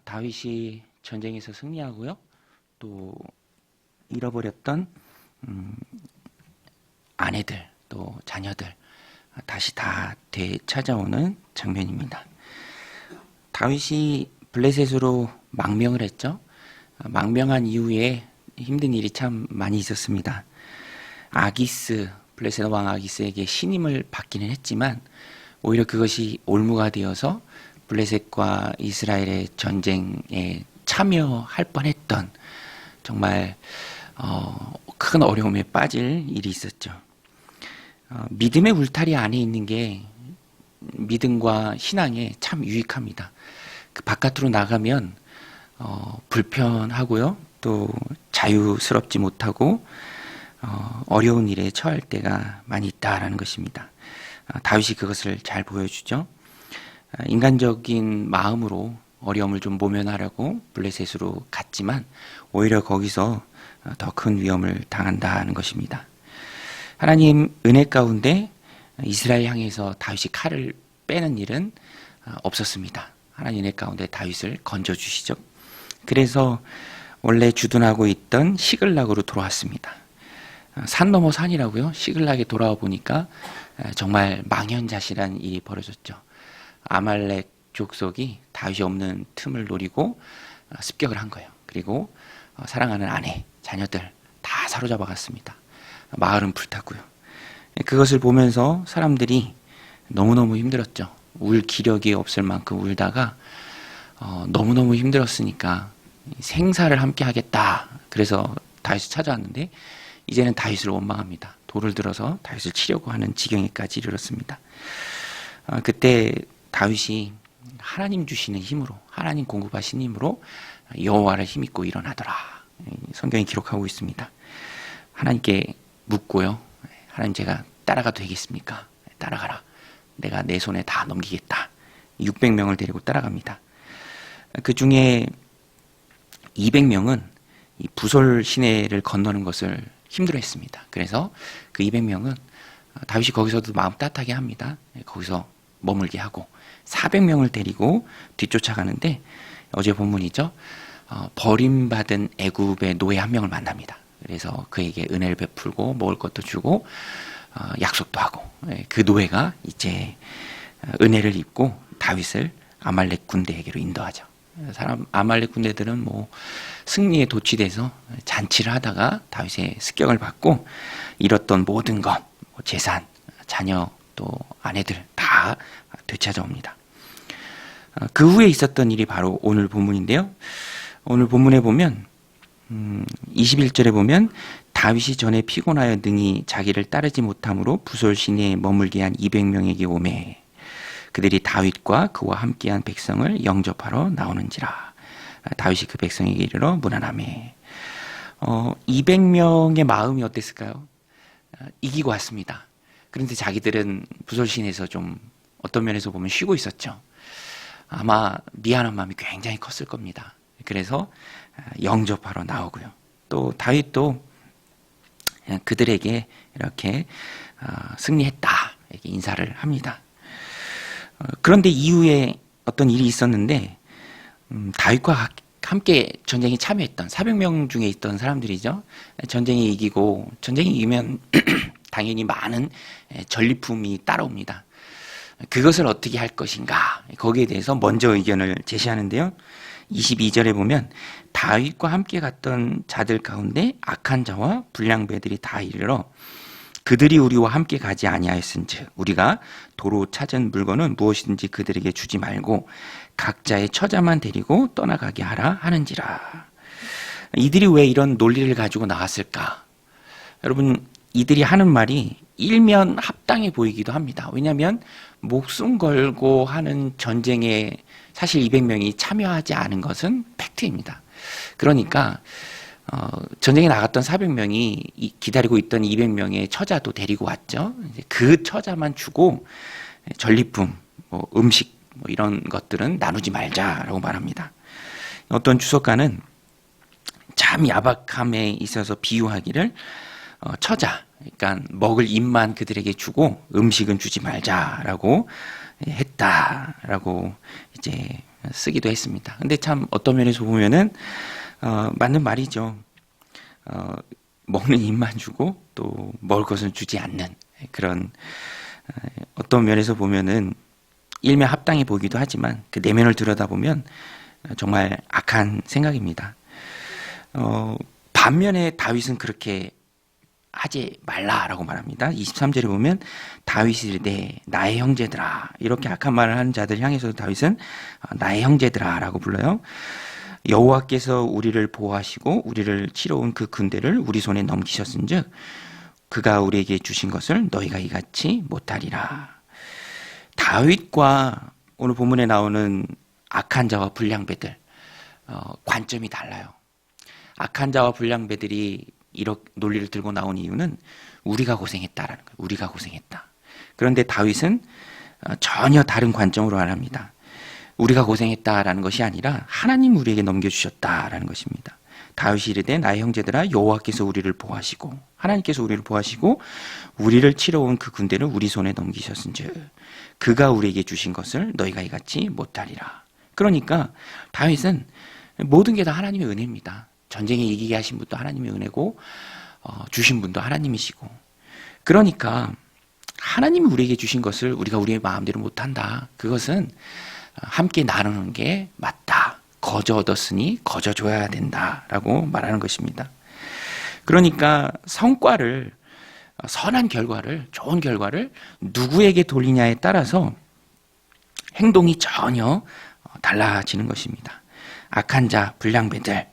다윗이 전쟁에서 승리하고요. 또 잃어버렸던 아내들 또 자녀들 다시 다 되찾아오는 장면입니다. 다윗이 블레셋으로 망명을 했죠. 망명한 이후에 힘든 일이 참 많이 있었습니다. 블레셋 왕 아기스에게 신임을 받기는 했지만 오히려 그것이 올무가 되어서 블레셋과 이스라엘의 전쟁에 참여할 뻔했던 정말 큰 어려움에 빠질 일이 있었죠. 믿음의 울타리 안에 있는 게 믿음과 신앙에 참 유익합니다. 그 바깥으로 나가면 불편하고요, 또 자유스럽지 못하고 어려운 일에 처할 때가 많이 있다라는 것입니다. 다윗이 그것을 잘 보여주죠. 인간적인 마음으로 어려움을 좀 모면하려고 블레셋으로 갔지만 오히려 거기서 더 큰 위험을 당한다는 것입니다. 하나님 은혜 가운데 이스라엘 향해서 다윗이 칼을 빼는 일은 없었습니다. 하나님 은혜 가운데 다윗을 건져주시죠. 그래서 원래 주둔하고 있던 시글락으로 돌아왔습니다. 산 넘어 산이라고요. 시글락에 돌아와 보니까 정말 망연자실한 일이 벌어졌죠. 아말렉 족속이 다윗이 없는 틈을 노리고 습격을 한 거예요. 그리고 사랑하는 아내, 자녀들 다 사로잡아 갔습니다. 마을은 불탔고요. 그것을 보면서 사람들이 너무너무 힘들었죠. 울 기력이 없을 만큼 울다가 너무너무 힘들었으니까 생사를 함께 하겠다. 그래서 다윗을 찾아왔는데 이제는 다윗을 원망합니다. 돌을 들어서 다윗을 치려고 하는 지경에까지 이르렀습니다. 그때 다윗이 하나님 주시는 힘으로, 하나님 공급하신 힘으로 여호와를 힘입고 일어나더라. 성경이 기록하고 있습니다. 하나님께 묻고요. 하나님, 제가 따라가도 되겠습니까? 따라가라. 내가 내 손에 다 넘기겠다. 600명을 데리고 따라갑니다. 그 중에 200명은 이 부솔 시내를 건너는 것을 힘들어했습니다. 그래서 그 200명은 다윗이 거기서도 마음 따뜻하게 합니다. 거기서 머물게 하고 400명을 데리고 뒤쫓아가는데 어제 본문이죠. 버림받은 애굽의 노예 한 명을 만납니다. 그래서 그에게 은혜를 베풀고 먹을 것도 주고 약속도 하고, 그 노예가 이제 은혜를 입고 다윗을 아말렉 군대에게로 인도하죠. 아말렉 군대들은 승리에 도취돼서 잔치를 하다가 다윗의 습격을 받고 잃었던 모든 것, 재산, 자녀, 또 아내들 다 되찾아옵니다. 그 후에 있었던 일이 바로 오늘 본문인데요. 오늘 본문에 보면 21절에 보면 다윗이 전에 피곤하여 능히 자기를 따르지 못함으로 부솔 시내에 머물게 한 200명에게 오매 그들이 다윗과 그와 함께한 백성을 영접하러 나오는지라. 다윗이 그 백성에게 이르러 문안하매. 200명의 마음이 어땠을까요? 이기고 왔습니다. 그런데 자기들은 부솔 시내에서 좀 어떤 면에서 보면 쉬고 있었죠. 아마 미안한 마음이 굉장히 컸을 겁니다. 그래서 영접하러 나오고요. 또 다윗도 그들에게 이렇게 승리했다 이렇게 인사를 합니다. 그런데 이후에 어떤 일이 있었는데 다윗과 함께 전쟁에 참여했던 400명 중에 있던 사람들이죠. 전쟁에 이기고, 전쟁에 이기면 당연히 많은 전리품이 따라옵니다. 그것을 어떻게 할 것인가, 거기에 대해서 먼저 의견을 제시하는데요. 22절에 보면 다윗과 함께 갔던 자들 가운데 악한 자와 불량배들이 다 이르러 그들이 우리와 함께 가지 아니하였은즉 우리가 도로 찾은 물건은 무엇이든지 그들에게 주지 말고 각자의 처자만 데리고 떠나가게 하라 하는지라. 이들이 왜 이런 논리를 가지고 나왔을까? 여러분, 이들이 하는 말이 일면 합당해 보이기도 합니다. 왜냐하면 목숨 걸고 하는 전쟁에 사실 200명이 참여하지 않은 것은 팩트입니다. 그러니까 전쟁에 나갔던 400명이 기다리고 있던 200명의 처자도 데리고 왔죠. 그 처자만 주고 전리품, 음식 이런 것들은 나누지 말자라고 말합니다. 어떤 주석가는 참 야박함에 있어서 비유하기를 처자, 그러니까 먹을 입만 그들에게 주고 음식은 주지 말자라고 했다라고 이제 쓰기도 했습니다. 근데 참 어떤 면에서 보면은 맞는 말이죠. 먹는 입만 주고 또 먹을 것은 주지 않는 그런 어떤 면에서 보면은 일면 합당해 보이기도 하지만 그 내면을 들여다보면 정말 악한 생각입니다. 반면에 다윗은 그렇게 하지 말라라고 말합니다. 23절에 보면 다윗이 이르되 나의 형제들아, 이렇게 악한 말을 하는 자들 향해서도 다윗은 나의 형제들아라고 불러요. 여호와께서 우리를 보호하시고 우리를 치러온 그 군대를 우리 손에 넘기셨은즉 그가 우리에게 주신 것을 너희가 이같이 못하리라. 다윗과 오늘 본문에 나오는 악한 자와 불량배들 관점이 달라요. 악한 자와 불량배들이 이렇게 논리를 들고 나온 이유는 우리가 고생했다라는 거예요. 우리가 고생했다. 그런데 다윗은 전혀 다른 관점으로 말합니다. 우리가 고생했다라는 것이 아니라 하나님 우리에게 넘겨주셨다라는 것입니다. 다윗이 이르되 나의 형제들아 여호와께서 우리를 보호하시고 하나님께서 우리를 보호하시고 우리를 치러온 그 군대를 우리 손에 넘기셨은즉 그가 우리에게 주신 것을 너희가 이같이 못하리라. 그러니까 다윗은 모든 게 다 하나님의 은혜입니다. 전쟁에 이기게 하신 분도 하나님의 은혜고 주신 분도 하나님이시고, 그러니까 하나님이 우리에게 주신 것을 우리가 우리의 마음대로 못한다. 그것은 함께 나누는 게 맞다. 거저 얻었으니 거저 줘야 된다라고 말하는 것입니다. 그러니까 성과를, 선한 결과를, 좋은 결과를 누구에게 돌리냐에 따라서 행동이 전혀 달라지는 것입니다. 악한 자, 불량배들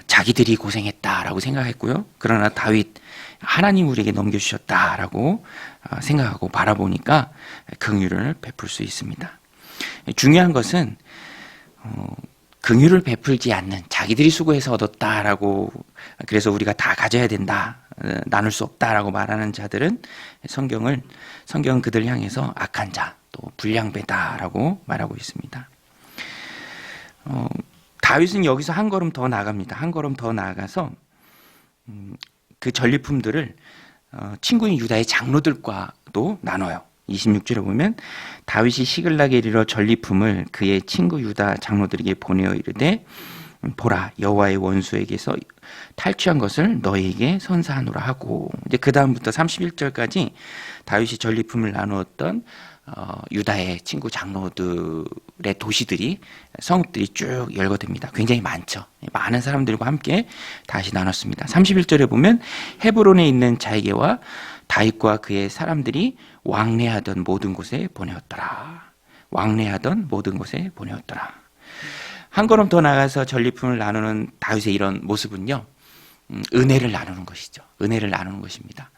자기들이 고생했다라고 생각했고요. 그러나 다윗, 하나님 우리에게 넘겨주셨다라고 생각하고 바라보니까 긍휼을 베풀 수 있습니다. 중요한 것은 긍휼을 베풀지 않는, 자기들이 수고해서 얻었다라고, 그래서 우리가 다 가져야 된다, 나눌 수 없다라고 말하는 자들은 성경은 그들 향해서 악한 자, 또 불량배다라고 말하고 있습니다. 다윗은 여기서 한 걸음 더 나아갑니다. 한 걸음 더 나아가서 그 전리품들을 친구인 유다의 장로들과도 나눠요. 26절에 보면 다윗이 시글락에 이르러 전리품을 그의 친구 유다 장로들에게 보내어 이르되 보라, 여호와의 원수에게서 탈취한 것을 너희에게 선사하노라 하고, 이제 그 다음부터 31절까지 다윗이 전리품을 나누었던 유다의 친구 장로들의 도시들이, 성읍들이 쭉 열거됩니다. 굉장히 많죠. 많은 사람들과 함께 다시 나눴습니다. 31절에 보면 헤브론에 있는 자에게와 다윗과 그의 사람들이 왕래하던 모든 곳에 보내었더라. 왕래하던 모든 곳에 보내었더라. 한 걸음 더 나가서 전리품을 나누는 다윗의 이런 모습은요, 은혜를 나누는 것이죠. 은혜를 나누는 것입니다.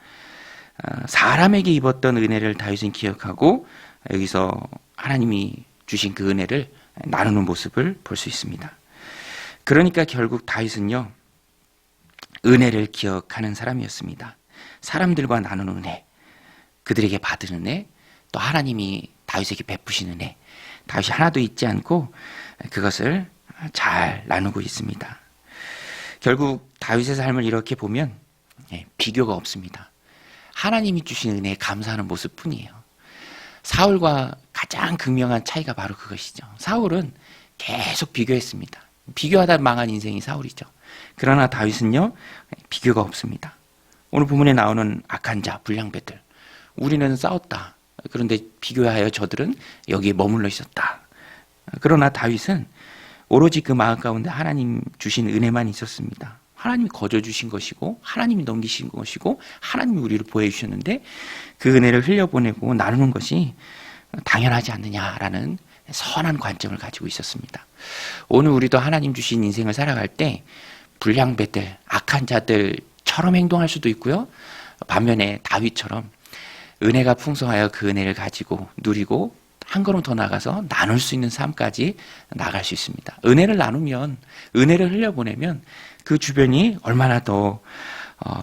사람에게 입었던 은혜를 다윗은 기억하고 여기서 하나님이 주신 그 은혜를 나누는 모습을 볼 수 있습니다. 그러니까 결국 다윗은요, 은혜를 기억하는 사람이었습니다. 사람들과 나누는 은혜, 그들에게 받은 은혜, 또 하나님이 다윗에게 베푸신 은혜, 다윗이 하나도 잊지 않고 그것을 잘 나누고 있습니다. 결국 다윗의 삶을 이렇게 보면 비교가 없습니다. 하나님이 주신 은혜에 감사하는 모습뿐이에요. 사울과 가장 극명한 차이가 바로 그것이죠. 사울은 계속 비교했습니다. 비교하다 망한 인생이 사울이죠. 그러나 다윗은요, 비교가 없습니다. 오늘 본문에 나오는 악한 자, 불량배들, 우리는 싸웠다. 그런데 비교하여 저들은 여기에 머물러 있었다. 그러나 다윗은 오로지 그 마음 가운데 하나님 주신 은혜만 있었습니다. 하나님이 거저 주신 것이고 하나님이 넘기신 것이고 하나님이 우리를 보호해 주셨는데 그 은혜를 흘려보내고 나누는 것이 당연하지 않느냐라는 선한 관점을 가지고 있었습니다. 오늘 우리도 하나님 주신 인생을 살아갈 때 불량배들, 악한 자들처럼 행동할 수도 있고요. 반면에 다윗처럼 은혜가 풍성하여 그 은혜를 가지고 누리고 한 걸음 더 나가서 나눌 수 있는 삶까지 나갈 수 있습니다. 은혜를 나누면, 은혜를 흘려보내면 그 주변이 얼마나 더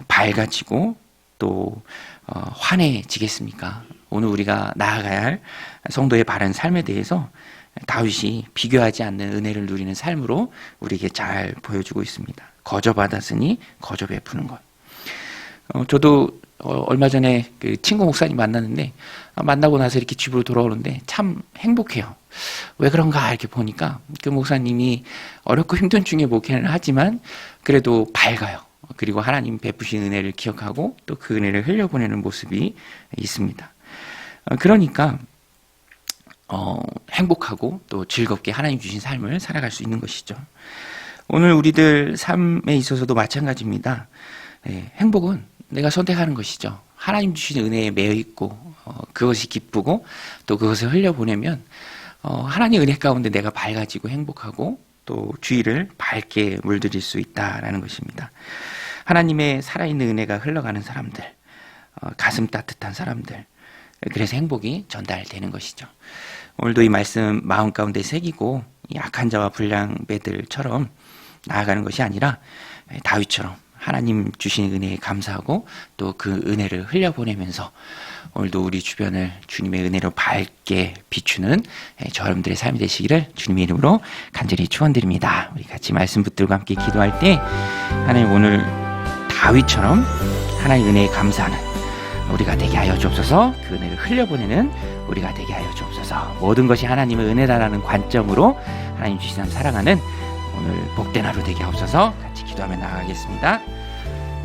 밝아지고 또 환해지겠습니까? 오늘 우리가 나아가야 할 성도의 바른 삶에 대해서 다윗이 비교하지 않는 은혜를 누리는 삶으로 우리에게 잘 보여주고 있습니다. 거저 받았으니 거저 베푸는 것. 저도 얼마 전에 그 친구 목사님 만났는데 만나고 나서 이렇게 집으로 돌아오는데 참 행복해요. 왜 그런가 이렇게 보니까 그 목사님이 어렵고 힘든 중에 목회는 하지만 그래도 밝아요. 그리고 하나님 베푸신 은혜를 기억하고 또 그 은혜를 흘려보내는 모습이 있습니다. 그러니까 행복하고 또 즐겁게 하나님 주신 삶을 살아갈 수 있는 것이죠. 오늘 우리들 삶에 있어서도 마찬가지입니다. 행복은 내가 선택하는 것이죠. 하나님 주신 은혜에 매여 있고 그것이 기쁘고 또 그것을 흘려보내면 하나님 은혜 가운데 내가 밝아지고 행복하고 또 주위를 밝게 물들일 수 있다라는 것입니다. 하나님의 살아있는 은혜가 흘러가는 사람들, 가슴 따뜻한 사람들, 그래서 행복이 전달되는 것이죠. 오늘도 이 말씀 마음 가운데 새기고 약한 자와 불량배들처럼 나아가는 것이 아니라 다윗처럼 하나님 주신 은혜에 감사하고 또 그 은혜를 흘려보내면서 오늘도 우리 주변을 주님의 은혜로 밝게 비추는 저 여러분들의 삶이 되시기를 주님의 이름으로 간절히 축원드립니다. 우리 같이 말씀 붙들고 함께 기도할 때 하나님 오늘 다윗처럼 하나님 은혜에 감사하는 우리가 되게 하여 주옵소서. 그 은혜를 흘려보내는 우리가 되게 하여 주옵소서. 모든 것이 하나님의 은혜다라는 관점으로 하나님 주신 삶 살아가는 오늘 복된 하루 되게 하옵소서. 같이 기도하며 나아가겠습니다.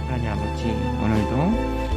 하나님 아버지, 오늘도